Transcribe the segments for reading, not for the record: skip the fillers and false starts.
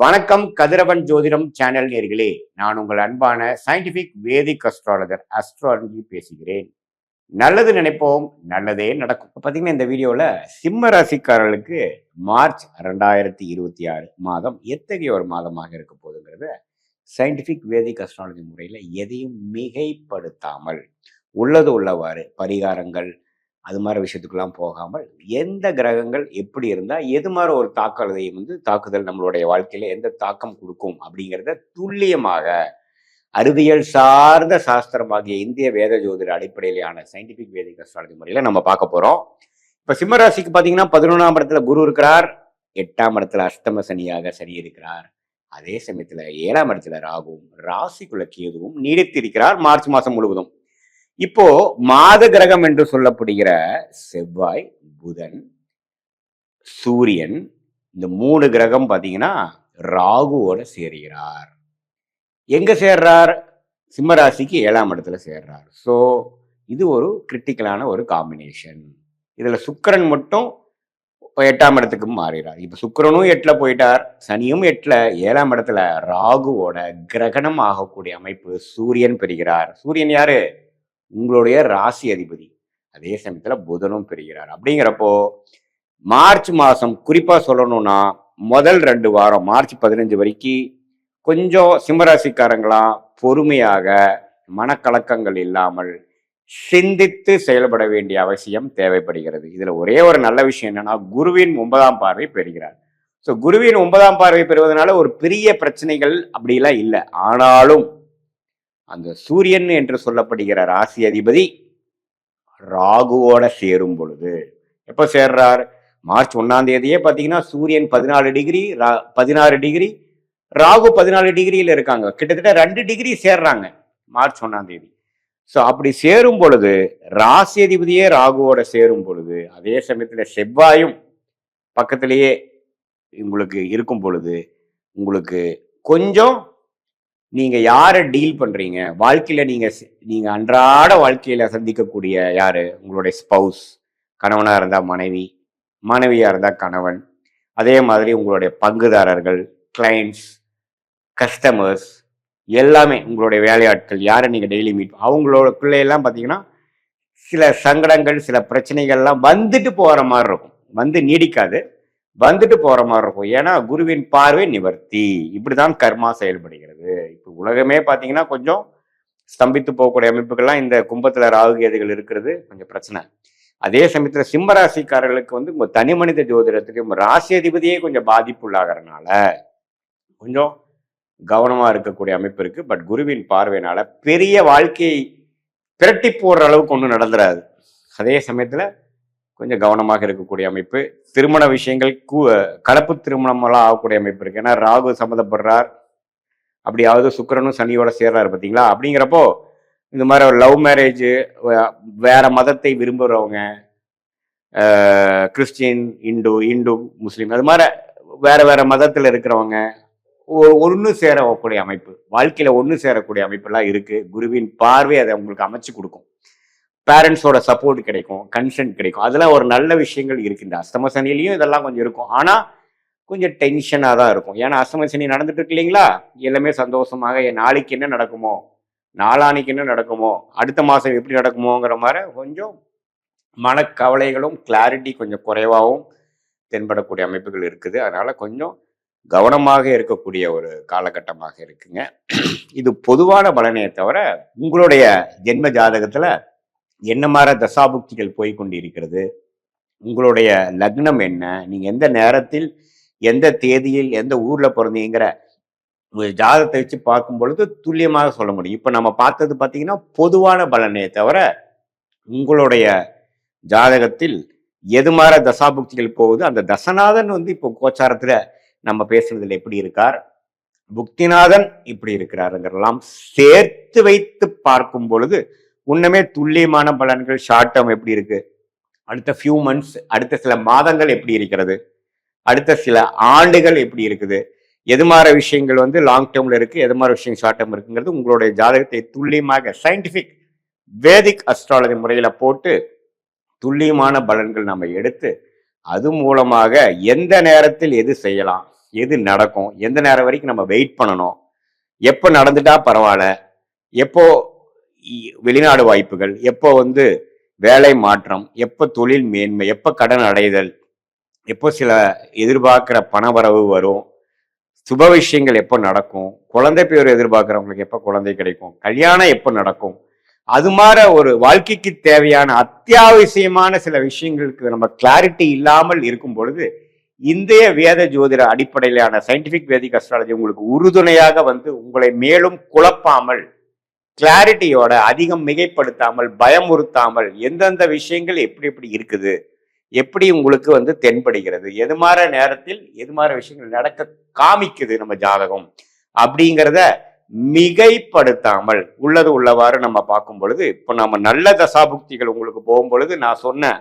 வணக்கம் கதிரவன் ஜோதிடம் சேனல் நேர்களே. நான் உங்கள் அன்பான சயின்டிபிக் வேதிக் அஸ்ட்ராலஜி பேசுகிறேன். நல்லது நினைப்போம், நல்லதே நடக்கும். பார்த்தீங்கன்னா இந்த வீடியோவில் சிம்ம ராசிக்காரர்களுக்கு மார்ச் 2026 மாதம் எத்தகைய ஒரு மாதமாக இருக்க போகுதுங்கிறத சயின்டிபிக் வேதிக் அஸ்ட்ராலஜி முறையில் எதையும் மிகைப்படுத்தாமல் உள்ளது உள்ளவாறு பரிகாரங்கள் அது மாதிரி விஷயத்துக்கெல்லாம் போகாமல் எந்த கிரகங்கள் எப்படி இருந்தால் எது மாதிரி ஒரு தாக்குதல் நம்மளுடைய வாழ்க்கையில எந்த தாக்கம் கொடுக்கும் அப்படிங்கிறத துல்லியமாக அறிவியல் சார்ந்த சாஸ்திரமாகிய இந்திய வேத ஜோதிட அடிப்படையிலான சயின்டிபிக் வேதிக் அஸ்ட்ராலஜி முறையில நம்ம பார்க்க போறோம். இப்ப சிம்மராசிக்கு பாத்தீங்கன்னா 11ஆம் இடத்துல குரு இருக்கிறார், 8ஆம் இடத்துல அஷ்டம சனியாக சனி இருக்கிறார், அதே சமயத்துல 7ஆம் இடத்துல ராகுவும் ராசிக்குள்ள கேதுவும் நீடித்திருக்கிறார் மார்ச் மாசம் முழுவதும். இப்போ மாத கிரகம் என்று சொல்லப்படுகிற செவ்வாய், புதன், சூரியன், இந்த 3 கிரகம் பாத்தீங்கன்னா ராகுவோட சேர்கிறார். எங்க சேர்றார்? சிம்மராசிக்கு 7ஆம் இடத்துல சேர்றார். ஸோ இது ஒரு கிரிட்டிக்கலான ஒரு காம்பினேஷன். இதுல சுக்கிரன் மட்டும் 8ஆம் இடத்துக்கு மாறுகிறார். இப்ப சுக்கிரனும் 8ல போயிட்டார், சனியும் 8ல, 7ஆம் இடத்துல ராகுவோட கிரகணம் ஆகக்கூடிய அமைப்பு சூரியன் பெறுகிறார். சூரியன் யாரு? உங்களுடைய ராசி அதிபதி. அதே சமயத்துல புதனும் பெறுகிறார். அப்படிங்கிறப்போ மார்ச் மாசம் குறிப்பா சொல்லணும்னா முதல் 2 வாரம் மார்ச் 15 வரைக்கும் கொஞ்சம் சிம்மராசிக்காரங்களா பொறுமையாக மனக்கலக்கங்கள் இல்லாமல் சிந்தித்து செயல்பட வேண்டிய அவசியம் தேவைப்படுகிறது. இதுல ஒரே ஒரு நல்ல விஷயம் என்னன்னா குருவின் 9ஆம் பார்வை பெறுகிறார். ஸோ குருவின் 9ஆம் பார்வை பெறுவதனால ஒரு பெரிய பிரச்சனைகள் அப்படிலாம் இல்லை. ஆனாலும் அந்த சூரியன் என்று சொல்லப்படுகிற ராசி அதிபதி ராகுவோட சேரும் பொழுது எப்ப சேர்றார்? மார்ச் 1ஆம் தேதியே பாத்தீங்கன்னா சூரியன் 16 டிகிரி 16 டிகிரி, ராகு 14 டிகிரியில இருக்காங்க. கிட்டத்தட்ட 2 டிகிரி சேர்றாங்க மார்ச் 1ஆம் தேதி. ஸோ அப்படி சேரும் பொழுது ராசி அதிபதியே ராகுவோட சேரும் பொழுது அதே சமயத்துல செவ்வாயும் பக்கத்திலேயே உங்களுக்கு இருக்கும் பொழுது உங்களுக்கு கொஞ்சம் நீங்க யாரை டீல் பண்றீங்க வாழ்க்கையில நீங்க அன்றாட வாழ்க்கையில சந்திக்கக்கூடிய யாரு? உங்களுடைய ஸ்பவுஸ், கணவனா இருந்தா மனைவி, மனைவியா இருந்தா கணவன், அதே மாதிரி உங்களுடைய பங்குதாரர்கள், கிளைண்ட்ஸ், கஸ்டமர்ஸ், எல்லாமே உங்களுடைய வேலையாட்கள் யாரை நீங்க டெய்லி மீட் அவங்களோட பிள்ளையெல்லாம் பார்த்தீங்கன்னா சில சங்கடங்கள் சில பிரச்சனைகள்லாம் வந்துட்டு போற மாதிரி இருக்கும். வந்து நீடிக்காது, வந்துட்டு போற மாதிரி இருக்கும். ஏன்னா குருவின் பார்வை நிவர்த்தி. இப்படிதான் கர்மா செயல்படுகிறது. இப்போ உலகமே பார்த்தீங்கன்னா கொஞ்சம் ஸ்தம்பித்து போகக்கூடிய அமைப்புகள்லாம் இந்த கும்பத்துல ராகு கேதுகள் இருக்கிறது கொஞ்சம் பிரச்சனை. அதே சமயத்துல சிம்ம ராசிக்காரர்களுக்கு வந்து உங்க தனி மனித ஜோதிடத்துக்கு ராசி அதிபதியே கொஞ்சம் பாதிப்பு உள்ளாகிறதுனால கொஞ்சம் கவனமா இருக்கக்கூடிய அமைப்பு இருக்கு. பட் குருவின் பார்வையினால பெரிய வாழ்க்கையை பிரட்டி போடுற அளவுக்கு ஒன்றும் நடந்துடாது. அதே சமயத்துல கொஞ்சம் கவனமாக இருக்கக்கூடிய அமைப்பு. திருமண விஷயங்கள் கலப்பு திருமணமெல்லாம் ஆகக்கூடிய அமைப்பு இருக்கு. ஏன்னா ராகு சம்மந்தப்படுறார், அப்படியாவது சுக்கிரனும் சனியோட சேர்றாரு பார்த்தீங்களா? அப்படிங்கிறப்போ இந்த மாதிரி ஒரு லவ் மேரேஜ், வேற மதத்தை விரும்புகிறவங்க, கிறிஸ்டின், இந்து முஸ்லீம், அது மாதிரி வேற வேற மதத்தில் இருக்கிறவங்க ஒன்று சேரக்கூடிய அமைப்பு, வாழ்க்கையில ஒன்று சேரக்கூடிய அமைப்பெல்லாம் இருக்கு. குருவின் பார்வை அதை உங்களுக்கு அமைச்சு கொடுக்கும். பேரண்ட்ஸோட சப்போர்ட் கிடைக்கும், கன்சென்ட் கிடைக்கும். அதெல்லாம் ஒரு நல்ல விஷயங்கள் இருக்கு. இந்த அஷ்டம சனிலையும் இதெல்லாம் கொஞ்சம் இருக்கும். ஆனா கொஞ்சம் டென்ஷனாக தான் இருக்கும். ஏன்னா அஷ்டம சனி நடந்துட்டு இருக்கு இல்லைங்களா? எல்லாமே சந்தோஷமாக நாளைக்கு என்ன நடக்குமோ, நாளானைக்கு என்ன நடக்குமோ, அடுத்த மாதம் எப்படி நடக்குமோங்கிற மாதிரி கொஞ்சம் மனக்கவலைகளும் கிளாரிட்டி கொஞ்சம் குறைவாகவும் தென்படக்கூடிய அமைப்புகள் இருக்குது. அதனால கொஞ்சம் கவனமாக இருக்கக்கூடிய ஒரு காலகட்டமாக இருக்குங்க. இது பொதுவான பலனையே தவிர உங்களுடைய ஜென்ம ஜாதகத்துல என்ன மாதிரி தசாபுக்திகள் போய்கொண்டு இருக்கிறது, உங்களுடைய லக்னம் என்ன, நீங்க எந்த நேரத்தில் எந்த தேதியில் எந்த ஊர்ல பிறந்தீங்கிற ஜாதகத்தை வச்சு பார்க்கும் பொழுது துல்லியமாக சொல்ல முடியும். இப்ப நம்ம பார்த்தது பார்த்தீங்கன்னா பொதுவான பலனே தவிர உங்களுடைய ஜாதகத்தில் எது மாதிரி தசாபுக்திகள் போகுது, அந்த தசநாதன் வந்து இப்போ கோச்சாரத்துல நம்ம பேசுறதுல எப்படி இருக்கார், புக்திநாதன் இப்படி இருக்கிறாருங்கிறலாம் சேர்த்து வைத்து பார்க்கும் பொழுது உன்னமே துல்லியமான பலன்கள். ஷார்ட் டேர்ம் எப்படி இருக்கு, அடுத்த ஃபியூ மந்த்ஸ், அடுத்த சில மாதங்கள் எப்படி இருக்கிறது, அடுத்த சில ஆண்டுகள் எப்படி இருக்குது, எது மாதிரி விஷயங்கள் வந்து லாங் டேர்ம்ல இருக்கு, எது மாதிரி விஷயம் ஷார்ட் டேர்ம் இருக்குங்கிறது உங்களுடைய ஜாதகத்தை துல்லியமாக சயின்டிபிக் வேதிக் அஸ்ட்ராலஜி முறையில போட்டு துல்லியமான பலன்கள் நம்ம எடுத்து அது மூலமாக எந்த நேரத்தில் எது செய்யலாம், எது நடக்கும், எந்த நேரம் வரைக்கும் நம்ம வெயிட் பண்ணணும், எப்போ நடந்துட்டா பரவாயில்ல, எப்போ வெளிநாடு வாய்ப்புகள், எப்போ வேலை மாற்றம், எப்போ தொழில் மேன்மை, எப்போ கடன் அடைதல், எப்போ சில எதிர்பார்க்கிற பணவரவு வரும், சுப விஷயங்கள் எப்போ நடக்கும், குழந்தை பேர் எதிர்பார்க்கிறவங்களுக்கு எப்போ குழந்தை கிடைக்கும், கல்யாணம் எப்போ நடக்கும், அது மாதிரி ஒரு வாழ்க்கைக்கு தேவையான அத்தியாவசியமான சில விஷயங்களுக்கு நம்ம கிளாரிட்டி இல்லாமல் இருக்கும் பொழுது இந்திய வேத ஜோதிட அடிப்படையிலான சயின்டிபிக் வேதிக் அஸ்ட்ராலஜி உங்களுக்கு உறுதுணையாக உங்களை மேலும் குழப்பாமல், கிளாரிட்டியோட, அதிகம் மிகைப்படுத்தாமல், பயமுறுத்தாமல், எந்தெந்த விஷயங்கள் எப்படி எப்படி இருக்குது, எப்படி உங்களுக்கு தென்படுகிறது, எது மாதிரி நேரத்தில் எது மாதிரி விஷயங்கள் நடக்க காமிக்குது நம்ம ஜாதகம் அப்படிங்கிறத மிகைப்படுத்தாமல் உள்ளது உள்ளவாறு நம்ம பார்க்கும் பொழுது, இப்போ நம்ம நல்ல தசாபுக்திகள் உங்களுக்கு போகும் பொழுது நான் சொன்ன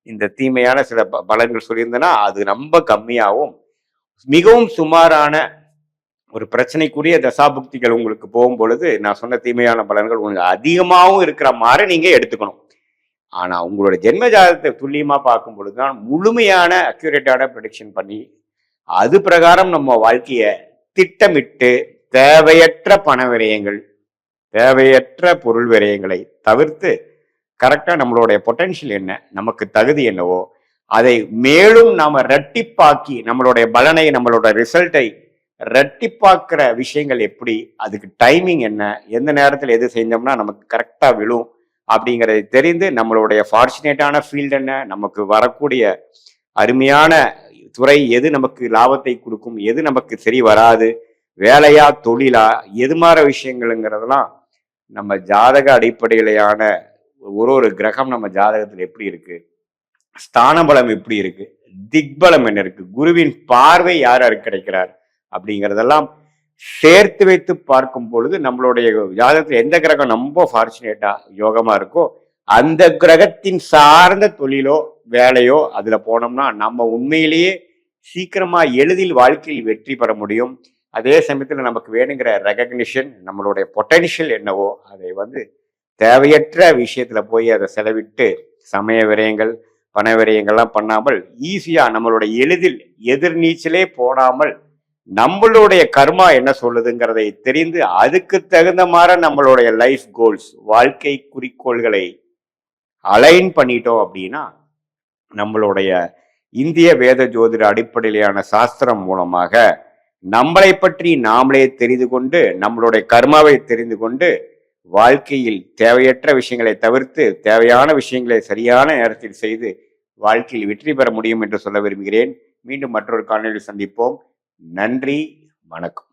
இந்த தீமையான சில பலன்கள் சொல்லியிருந்தேன்னா அது ரொம்ப கம்மியாகவும், மிகவும் சுமாரான ஒரு பிரச்சனைக்குரிய தசாபுக்திகள் உங்களுக்கு போகும் பொழுது நான் சொன்ன தீமையான பலன்கள் உங்களுக்கு அதிகமாகவும் இருக்கிற மாதிரி நீங்க எடுத்துக்கணும். ஆனா உங்களோட ஜென்ம ஜாதகத்தை துல்லியமா பார்க்கும் பொழுதுதான் முழுமையான அக்யூரேட்டான ப்ரெடிக்ஷன் பண்ணி அது பிரகாரம் நம்ம வாழ்க்கைய திட்டமிட்டு தேவையற்ற பண விரயங்கள், தேவையற்ற பொருள் விரயங்களை தவிர்த்து கரெக்டா நம்மளுடைய பொட்டன்ஷியல் என்ன, நமக்கு தகுதி என்னவோ அதை மேலும் நாம ரெட்டிப்பாக்கி நம்மளுடைய பலனை, நம்மளோட ரிசல்ட்டை ரெட்டிப்பாக்குற விஷயங்கள் எப்படி, அதுக்கு டைமிங் என்ன, எந்த நேரத்தில் எது செஞ்சோம்னா நமக்கு கரெக்டா விழும் அப்படிங்கிறதை தெரிந்து நம்மளுடைய ஃபார்ச்சுனேட்டான ஃபீல்டு என்ன, நமக்கு வரக்கூடிய அருமையான துறை எது நமக்கு லாபத்தை கொடுக்கும், எது நமக்கு சரி வராது, வேலையா தொழிலா, எது மாதிரி விஷயங்கள்ங்கிறதெல்லாம் நம்ம ஜாதக அடிப்படையிலான ஒரு கிரகம் நம்ம ஜாதகத்தில் எப்படி இருக்கு, ஸ்தான பலம் எப்படி இருக்கு, திக்பலம் என்ன இருக்கு, குருவின் பார்வை யார் யாருக்கு கிடைக்கிறார் அப்படிங்கிறதெல்லாம் சேர்த்து வைத்து பார்க்கும் பொழுது நம்மளுடைய ஜாதகத்தில் எந்த கிரகம் ரொம்ப ஃபார்ச்சுனேட்டா யோகமா இருக்கோ அந்த கிரகத்தின் சார்ந்த தொழிலோ வேலையோ அதுல போனோம்னா நம்ம உண்மையிலேயே சீக்கிரமா எளிதில் வாழ்க்கையில் வெற்றி பெற முடியும். அதே சமயத்தில் நமக்கு வேணுங்கிற ரெகக்னிஷன், நம்மளுடைய பொட்டன்ஷியல் என்னவோ அதை தேவையற்ற விஷயத்துல போய் அதை செலவிட்டு சமய விரயங்கள், பண விரயங்கள்லாம் பண்ணாமல் ஈஸியா நம்மளுடைய எளிதில் எதிர்நீச்சலே போடாமல் நம்மளுடைய கர்மா என்ன சொல்லுதுங்கிறதை தெரிந்து அதுக்கு தகுந்த மாதிரி நம்மளுடைய லைஃப் கோல்ஸ், வாழ்க்கை குறிக்கோள்களை அலைன் பண்ணிட்டோம் அப்படின்னா நம்மளுடைய இந்திய வேத ஜோதிட அடிப்படையிலான சாஸ்திரம் மூலமாக நம்மளை பற்றி நாமளே தெரிந்து கொண்டு நம்மளுடைய கர்மாவை தெரிந்து கொண்டு வாழ்க்கையில் தேவையற்ற விஷயங்களை தவிர்த்து தேவையான விஷயங்களை சரியான நேரத்தில் செய்து வாழ்க்கையில் வெற்றி பெற முடியும் என்று சொல்ல விரும்புகிறேன். மீண்டும் மற்றொரு காணொளியில் சந்திப்போம். நன்றி, வணக்கம்.